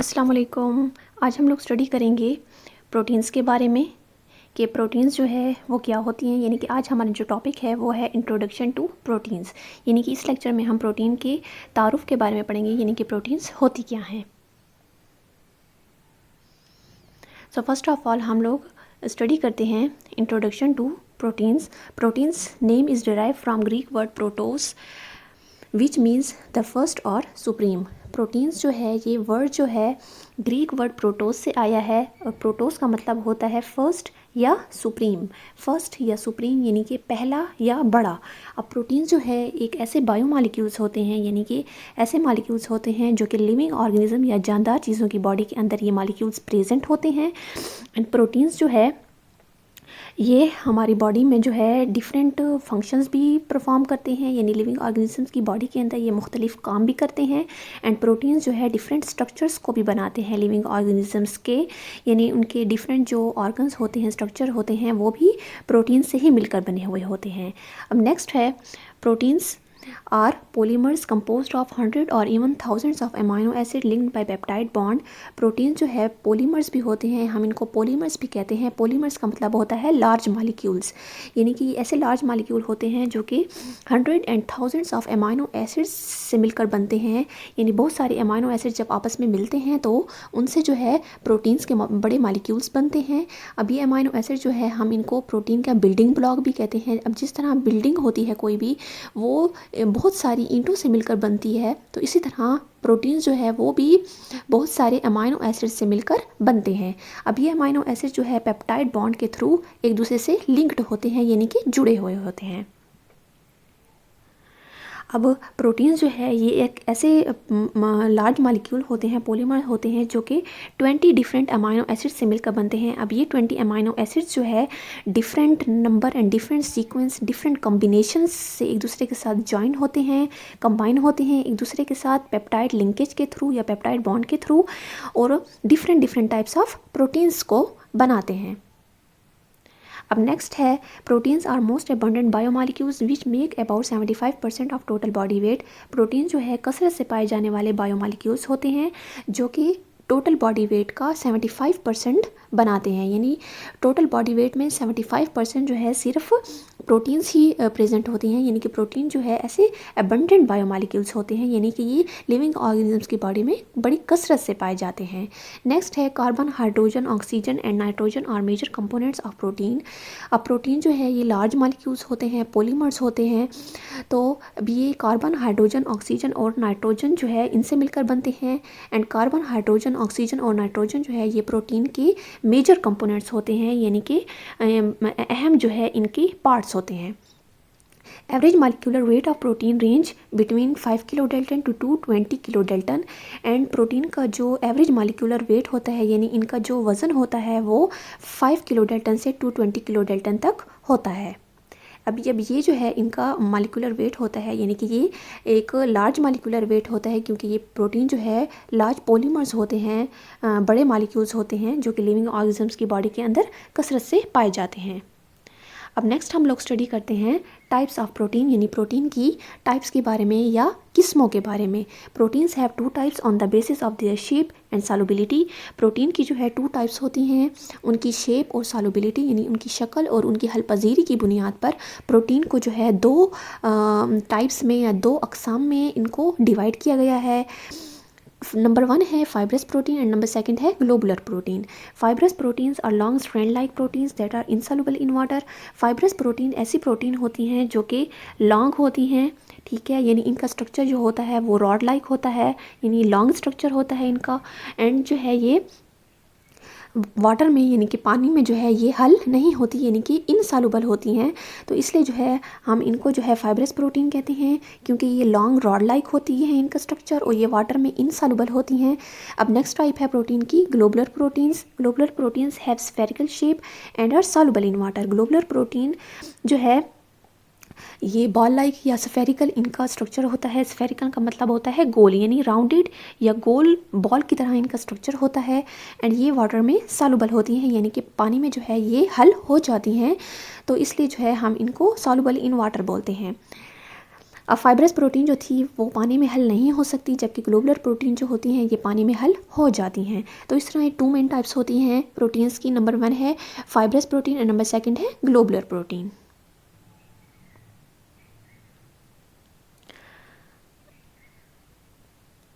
अस्सलाम वालेकुम। आज हम लोग स्टडी करेंगे प्रोटीन्स के बारे में कि प्रोटीन्स जो है वो क्या होती हैं। यानी कि आज हमारा जो टॉपिक है वो है इंट्रोडक्शन टू प्रोटीन्स। यानी कि इस लेक्चर में हम प्रोटीन के तारुफ के बारे में पढ़ेंगे, यानी कि प्रोटीन्स होती क्या हैं। सो फर्स्ट ऑफ ऑल हम लोग स्टडी करते हैं introduction to proteins. Proteins name is derive from Greek word protos which means the first और सुप्रीम। प्रोटीन्स जो है ये वर्ड जो है ग्रीक वर्ड प्रोटोस से आया है और प्रोटोस का मतलब होता है फर्स्ट या सुप्रीम। फर्स्ट या सुप्रीम यानी कि पहला या बड़ा। अब प्रोटीन्स जो है एक ऐसे बायोमॉलिक्यूल्स होते हैं, यानी कि ऐसे मॉलिक्यूल्स होते हैं जो कि लिविंग ऑर्गेनिज्म या जानदार चीज़ों की बॉडी के अंदर ये मॉलिक्यूल्स प्रेजेंट होते हैं। एंड प्रोटीन्स जो है ये हमारी बॉडी में जो है डिफरेंट फंक्शंस भी परफॉर्म करते हैं, यानी लिविंग ऑर्गेनिजम्स की बॉडी के अंदर ये मुख्तलिफ काम भी करते हैं। एंड प्रोटीन्स जो है डिफरेंट स्ट्रक्चर्स को भी बनाते हैं लिविंग ऑर्गेनिजम्स के, यानी उनके डिफरेंट जो ऑर्गन्स होते हैं, स्ट्रक्चर होते हैं, वो भी प्रोटीन से ही मिलकर बने हुए होते हैं। अब नेक्स्ट है proteins are polymers composed of 100 और even thousands of amino acid linked by peptide bond। Protein जो है पोलीमर्स भी होते हैं, हम इनको पोलीमर्स भी कहते हैं। पोलीमर्स का मतलब होता है लार्ज मॉलिक्यूल्स, यानी कि ऐसे लार्ज मॉलिक्यूल होते हैं जो कि 100 and thousands of amino acids से मिलकर बनते हैं। यानी बहुत सारे अमाइनो एसिड जब आपस में मिलते हैं तो उनसे जो है प्रोटीन्स के बड़े मॉलिक्यूल्स बनते हैं। अब ये अमाइनो एसिड जो है हम इनको प्रोटीन का बिल्डिंग ब्लॉक भी कहते हैं। अब जिस तरह बिल्डिंग होती है कोई भी, वो बहुत सारी ईंटों से मिलकर बनती है, तो इसी तरह प्रोटीन जो है वो भी बहुत सारे अमाइनो एसिड से मिलकर बनते हैं। अब ये अमाइनो एसिड जो है पेप्टाइड बॉन्ड के थ्रू एक दूसरे से लिंक्ड होते हैं, यानी कि जुड़े हुए होते हैं। अब प्रोटीन्स जो है ये एक ऐसे लार्ज मॉलिक्यूल होते हैं, पॉलीमर होते हैं, जो कि 20 डिफरेंट अमाइनो एसिड से मिलकर बनते हैं। अब ये 20 अमाइनो एसिड्स जो है different number and different sequence, different combinations से एक दूसरे के साथ ज्वाइन होते हैं, कंबाइन होते हैं एक दूसरे के साथ पेप्टाइड लिंकेज के थ्रू या पेप्टाइड बॉन्ड के थ्रू, और डिफरेंट टाइप्स ऑफ प्रोटीन्स को बनाते हैं। अब नेक्स्ट है proteins are most abundant biomolecules which make about 75% of total body weight. Protein जो है कसरत से पाए जाने वाले बायोमॉलिक्यूल्स होते हैं जो कि टोटल बॉडी वेट का 75% बनाते हैं। यानी टोटल बॉडी वेट में 75% जो है सिर्फ प्रोटीन्स ही प्रेजेंट होती हैं। यानी कि प्रोटीन जो है ऐसे अबंडेंट बायोमॉलिक्यूल्स होते हैं, यानी कि ये लिविंग ऑर्गेनिजम्स की बॉडी में बड़ी कसरत से पाए जाते हैं। नेक्स्ट है carbon, hydrogen, oxygen and nitrogen और मेजर कंपोनेंट्स ऑफ प्रोटीन। अब प्रोटीन जो है ये लार्ज मॉलिक्यूल्स होते हैं, पॉलीमर्स होते हैं, तो अब ये कार्बन, हाइड्रोजन, ऑक्सीजन और नाइट्रोजन जो है इनसे मिलकर बनते हैं। एंड कार्बन, हाइड्रोजन, ऑक्सीजन और नाइट्रोजन जो है ये प्रोटीन के मेजर कंपोनेंट्स होते हैं, यानी कि अहम जो है इनकी पार्ट्स होते हैं। Average molecular weight of protein range between 5 kilo dalton to 220 kilo dalton. And protein का जो एवरेज मालिक्यूलर वेट होता है, यानी इनका जो वज़न होता है वो 5 किलो डेल्टन से 220 किलो डेल्टन तक होता है। अब जब ये जो है इनका मालिकुलर वेट होता है, यानी कि ये एक लार्ज मालिकुलर वेट होता है, क्योंकि ये प्रोटीन जो है लार्ज पॉलीमर्स होते हैं, बड़े मालिक्यूल्स होते हैं जो कि लिविंग ऑर्गेनिजम्स की बॉडी के अंदर कसरत से पाए जाते हैं। अब नेक्स्ट हम लोग स्टडी करते हैं टाइप्स ऑफ प्रोटीन, यानी प्रोटीन की टाइप्स के बारे में या किस्मों के बारे में। Proteins have 2 types on the basis of their shape and solubility. Protein की जो है 2 टाइप्स होती हैं, उनकी शेप और सॉल्युबिलिटी, यानी उनकी शक्ल और उनकी हलपजीरी की बुनियाद पर प्रोटीन को जो है 2 टाइप्स में या 2 अक़साम में इनको डिवाइड किया गया है। नंबर 1 है फाइब्रस प्रोटीन एंड नंबर 2 है globular protein. Fibrous proteins are long strand like proteins that are insoluble in water. Fibrous protein ऐसी प्रोटीन होती हैं जो कि लॉन्ग होती हैं, ठीक है, यानी इनका स्ट्रक्चर जो होता है वो रॉड लाइक होता है, यानी लॉन्ग स्ट्रक्चर होता है इनका। एंड जो है ये वाटर में, यानी कि पानी में जो है ये हल नहीं होती, यानी कि इनसॉल्युबल होती हैं, तो इसलिए जो है हम इनको जो है फाइब्रस प्रोटीन कहते हैं, क्योंकि ये लॉन्ग रॉड लाइक होती है इनका स्ट्रक्चर और ये वाटर में इनसॉल्युबल होती हैं। अब नेक्स्ट टाइप है प्रोटीन की globular proteins. Globular proteins have spherical shape and are soluble in water. Globular protein जो है ये बॉल लाइक या स्फेरिकल इनका स्ट्रक्चर होता है। स्फेरिकल का मतलब होता है गोल, यानी राउंडेड या गोल बॉल की तरह इनका स्ट्रक्चर होता है। एंड ये वाटर में सॉल्युबल होती हैं, यानी कि पानी में जो है ये हल हो जाती हैं, तो इसलिए जो है हम इनको सॉल्युबल इन वाटर बोलते हैं। अब फाइब्रस प्रोटीन जो थी वो पानी में हल नहीं हो सकती, जबकि ग्लोबुलर प्रोटीन जो होती हैं ये पानी में हल हो जाती हैं। तो इस तरह 2 मेन टाइप्स होती हैं प्रोटीन्स की। नंबर 1 है फाइब्रस प्रोटीन और नंबर 2 है ग्लोबुलर प्रोटीन।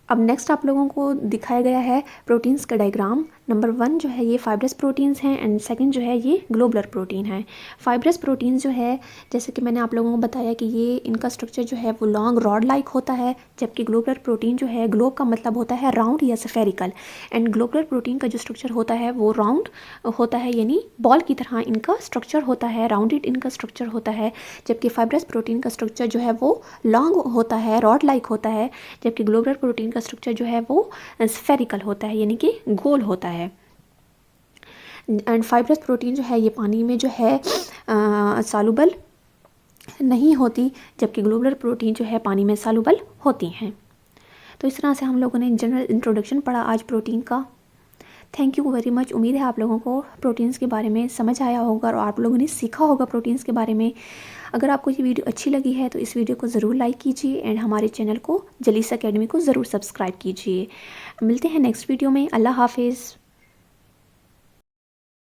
अब नेक्स्ट आप लोगों को दिखाया गया है प्रोटीन्स का डायग्राम। नंबर 1 जो है ये फाइब्रस प्रोटीन्स हैं एंड सेकंड जो है ये ग्लोबुलर प्रोटीन है। फाइब्रस प्रोटीन जो है जैसे कि मैंने आप लोगों को बताया कि ये इनका स्ट्रक्चर जो है वो लॉन्ग रॉड लाइक होता है, जबकि ग्लोबुलर प्रोटीन जो है, ग्लोब का मतलब होता है राउंड या स्फेरिकल, एंड ग्लोबुलर प्रोटीन का जो स्ट्रक्चर होता है वो राउंड होता है, यानी बॉल की तरह इनका स्ट्रक्चर होता है, राउंडेड इनका स्ट्रक्चर होता है। जबकि फाइब्रस प्रोटीन का स्ट्रक्चर जो है वो लॉन्ग होता है, रॉड लाइक होता है, जबकि ग्लोबुलर प्रोटीन का स्ट्रक्चर जो है वो स्फेरिकल होता है, यानी कि गोल होता है। एंड फाइब्रस प्रोटीन जो है ये पानी में जो है सॉल्युबल नहीं होती, जबकि ग्लोबुलर प्रोटीन जो है पानी में सॉल्युबल होती हैं। तो इस तरह से हम लोगों ने एक जनरल इंट्रोडक्शन पढ़ा आज प्रोटीन का। Thank you very much. उम्मीद है आप लोगों को प्रोटीन्स के बारे में समझ आया होगा और आप लोगों ने सीखा होगा प्रोटीन्स के बारे में। अगर आपको ये वीडियो अच्छी लगी है तो इस वीडियो को ज़रूर लाइक कीजिए एंड हमारे चैनल को जलीस एकेडमी को ज़रूर सब्सक्राइब कीजिए। मिलते हैं नेक्स्ट वीडियो में। अल्लाह हाफिज़।